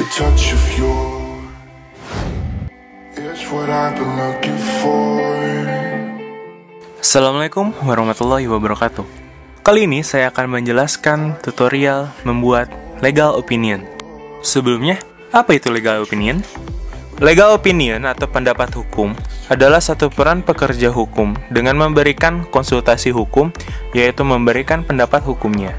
touch of yours is what I've been looking for. Assalamualaikum warahmatullahi wabarakatuh. Kali ini saya akan menjelaskan tutorial membuat legal opinion. Sebelumnya, apa itu legal opinion? Legal opinion atau pendapat hukum adalah satu peran pekerja hukum dengan memberikan konsultasi hukum, yaitu memberikan pendapat hukumnya.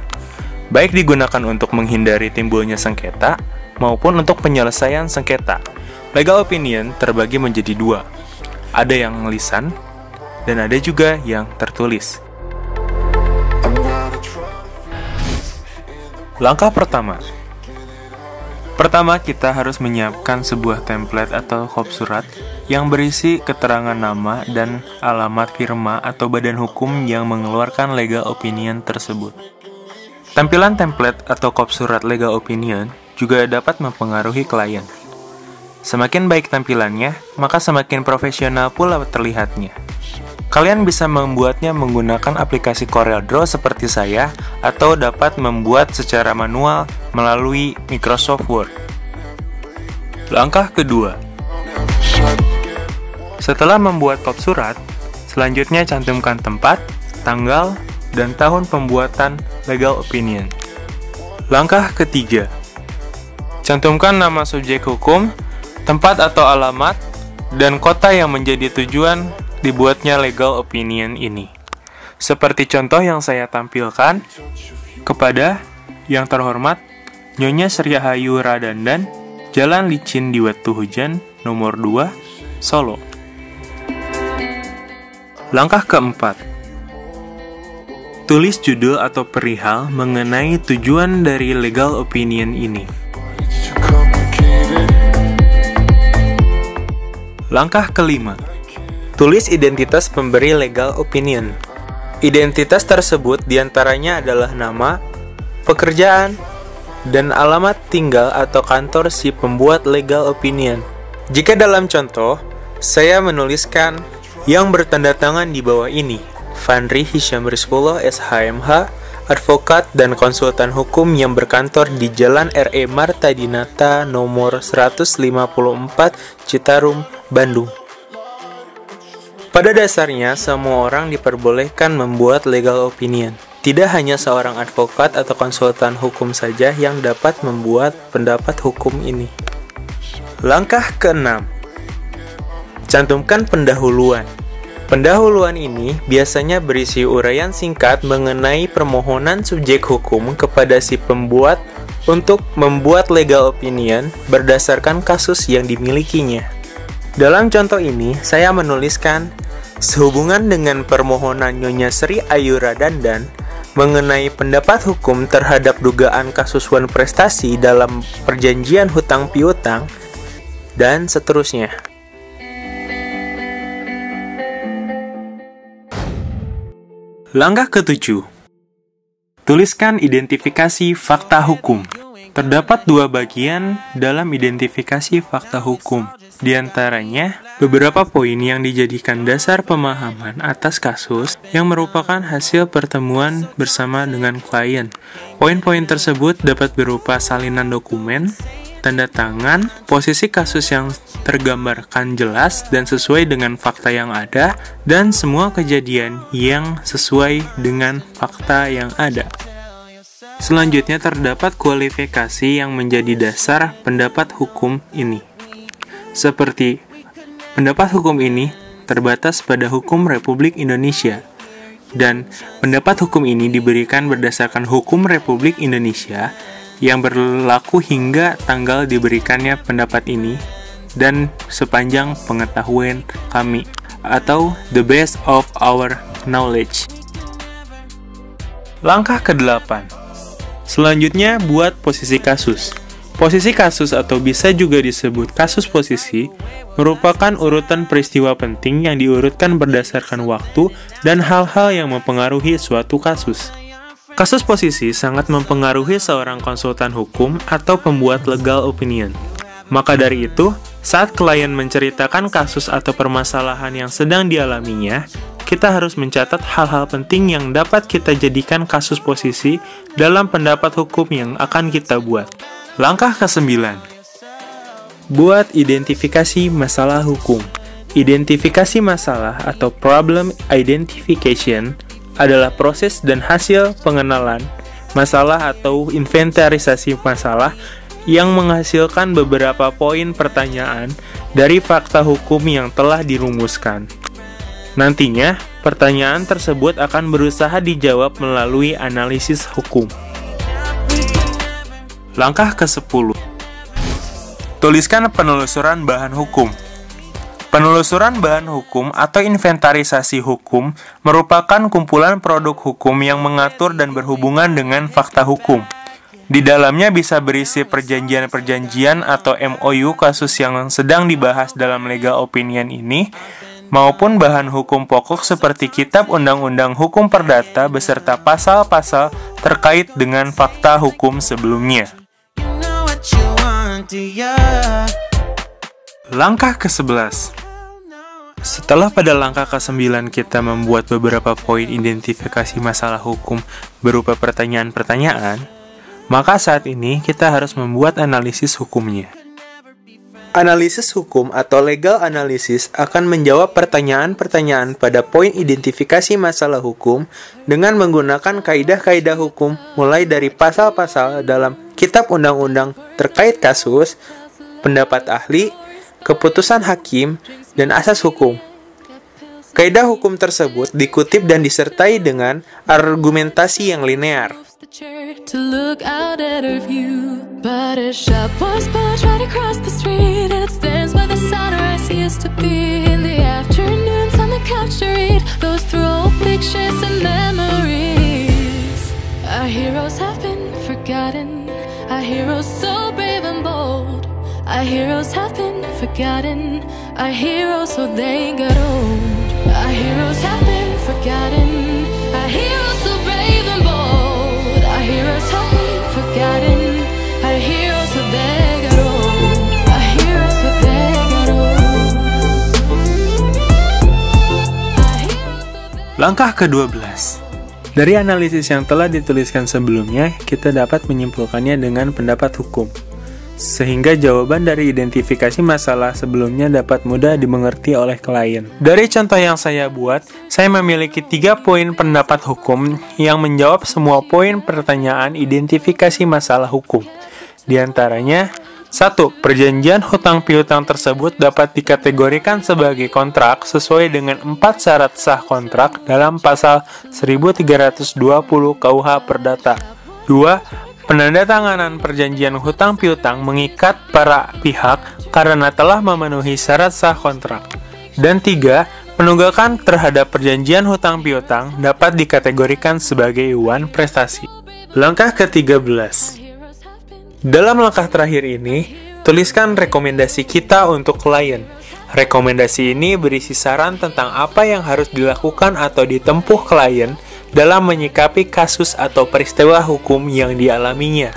Baik digunakan untuk menghindari timbulnya sengketa maupun untuk penyelesaian sengketa. Legal opinion terbagi menjadi dua. Ada yang lisan dan ada juga yang tertulis. Langkah pertama, kita harus menyiapkan sebuah template atau kop surat yang berisi keterangan nama dan alamat firma atau badan hukum yang mengeluarkan legal opinion tersebut. Tampilan template atau kop surat legal opinion juga dapat mempengaruhi klien. Semakin baik tampilannya, maka semakin profesional pula terlihatnya. Kalian bisa membuatnya menggunakan aplikasi CorelDRAW seperti saya, atau dapat membuat secara manual melalui Microsoft Word. Langkah kedua, setelah membuat kop surat, selanjutnya cantumkan tempat, tanggal, dan tahun pembuatan legal opinion. Langkah ketiga, cantumkan nama subjek hukum, tempat atau alamat, dan kota yang menjadi tujuan dibuatnya legal opinion ini. Seperti contoh yang saya tampilkan, kepada yang terhormat Nyonya Sri Hayu Radandan, Jalan Licin di Waktu Hujan, nomor 2, Solo. Langkah keempat, tulis judul atau perihal mengenai tujuan dari legal opinion ini. Langkah kelima, tulis identitas pemberi legal opinion. Identitas tersebut diantaranya adalah nama, pekerjaan, dan alamat tinggal atau kantor si pembuat legal opinion. Jika dalam contoh, saya menuliskan yang bertanda tangan di bawah ini, Fandri Hisyam Rizqullah SHMH, advokat dan konsultan hukum yang berkantor di Jalan R.E. Marta Dinata nomor 154, Citarum, Bandung. Pada dasarnya, semua orang diperbolehkan membuat legal opinion. Tidak hanya seorang advokat atau konsultan hukum saja yang dapat membuat pendapat hukum ini. Langkah keenam, cantumkan pendahuluan. Pendahuluan ini biasanya berisi uraian singkat mengenai permohonan subjek hukum kepada si pembuat untuk membuat legal opinion berdasarkan kasus yang dimilikinya. Dalam contoh ini, saya menuliskan, sehubungan dengan permohonan Nyonya Sri Ayu Radandan mengenai pendapat hukum terhadap dugaan kasus wan prestasi dalam perjanjian hutang piutang, dan seterusnya. Langkah ketujuh, tuliskan identifikasi fakta hukum. Terdapat dua bagian dalam identifikasi fakta hukum. Di antaranya, beberapa poin yang dijadikan dasar pemahaman atas kasus yang merupakan hasil pertemuan bersama dengan klien. Poin-poin tersebut dapat berupa salinan dokumen, tanda tangan, posisi kasus yang tergambarkan jelas dan sesuai dengan fakta yang ada, dan semua kejadian yang sesuai dengan fakta yang ada. Selanjutnya terdapat kualifikasi yang menjadi dasar pendapat hukum ini. Seperti, pendapat hukum ini terbatas pada hukum Republik Indonesia, dan pendapat hukum ini diberikan berdasarkan hukum Republik Indonesia yang berlaku hingga tanggal diberikannya pendapat ini, dan sepanjang pengetahuan kami, atau the best of our knowledge. Langkah ke-8, selanjutnya buat posisi kasus. Posisi kasus atau bisa juga disebut kasus posisi merupakan urutan peristiwa penting yang diurutkan berdasarkan waktu dan hal-hal yang mempengaruhi suatu kasus. Kasus posisi sangat mempengaruhi seorang konsultan hukum atau pembuat legal opinion. Maka dari itu, saat klien menceritakan kasus atau permasalahan yang sedang dialaminya, kita harus mencatat hal-hal penting yang dapat kita jadikan kasus posisi dalam pendapat hukum yang akan kita buat. Langkah ke-9, Buat identifikasi masalah hukum. Identifikasi masalah atau problem identification adalah proses dan hasil pengenalan masalah atau inventarisasi masalah yang menghasilkan beberapa poin pertanyaan dari fakta hukum yang telah dirumuskan. Nantinya, pertanyaan tersebut akan berusaha dijawab melalui analisis hukum. Langkah ke-10. Tuliskan penelusuran bahan hukum. Penelusuran bahan hukum atau inventarisasi hukum merupakan kumpulan produk hukum yang mengatur dan berhubungan dengan fakta hukum. Di dalamnya bisa berisi perjanjian-perjanjian atau MOU kasus yang sedang dibahas dalam legal opinion ini, maupun bahan hukum pokok seperti kitab undang-undang hukum perdata beserta pasal-pasal terkait dengan fakta hukum sebelumnya. Langkah ke-11. Setelah pada langkah ke-9 kita membuat beberapa poin identifikasi masalah hukum berupa pertanyaan-pertanyaan, maka saat ini kita harus membuat analisis hukumnya. Analisis hukum atau legal analysis akan menjawab pertanyaan-pertanyaan pada poin identifikasi masalah hukum dengan menggunakan kaidah-kaidah hukum mulai dari pasal-pasal dalam kitab undang-undang terkait kasus, pendapat ahli, keputusan hakim, dan asas hukum. Kaidah hukum tersebut dikutip dan disertai dengan argumentasi yang linear. To look out at her view, but a shop was built right across the street, and it stands by the sunrise used to be. In the afternoons on the couch to read, those through old pictures and memories. Our heroes have been forgotten, our heroes so brave and bold. Our heroes have been forgotten, our heroes so they got old. Our heroes have been forgotten, our heroes so brave and bold. Our heroes have been forgotten, our heroes so they got old. Our heroes so they got old. Langkah ke-12. Dari analisis yang telah dituliskan sebelumnya, kita dapat menyimpulkannya dengan pendapat hukum, sehingga jawaban dari identifikasi masalah sebelumnya dapat mudah dimengerti oleh klien. Dari contoh yang saya buat, saya memiliki 3 poin pendapat hukum yang menjawab semua poin pertanyaan identifikasi masalah hukum. Di antaranya, 1. Perjanjian hutang piutang tersebut dapat dikategorikan sebagai kontrak sesuai dengan 4 syarat sah kontrak dalam pasal 1320 KUH Perdata. 2. Penandatanganan perjanjian hutang piutang mengikat para pihak karena telah memenuhi syarat sah kontrak. Dan 3. Penunggakan terhadap perjanjian hutang piutang dapat dikategorikan sebagai iuan prestasi. Langkah ke-13. Dalam langkah terakhir ini, tuliskan rekomendasi kita untuk klien. Rekomendasi ini berisi saran tentang apa yang harus dilakukan atau ditempuh klien dalam menyikapi kasus atau peristiwa hukum yang dialaminya.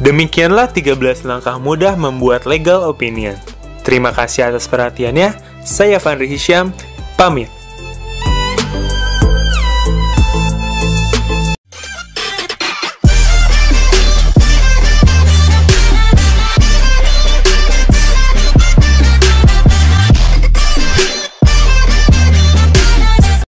Demikianlah 13 langkah mudah membuat legal opinion. Terima kasih atas perhatiannya. Saya Fandri Hisyam, pamit.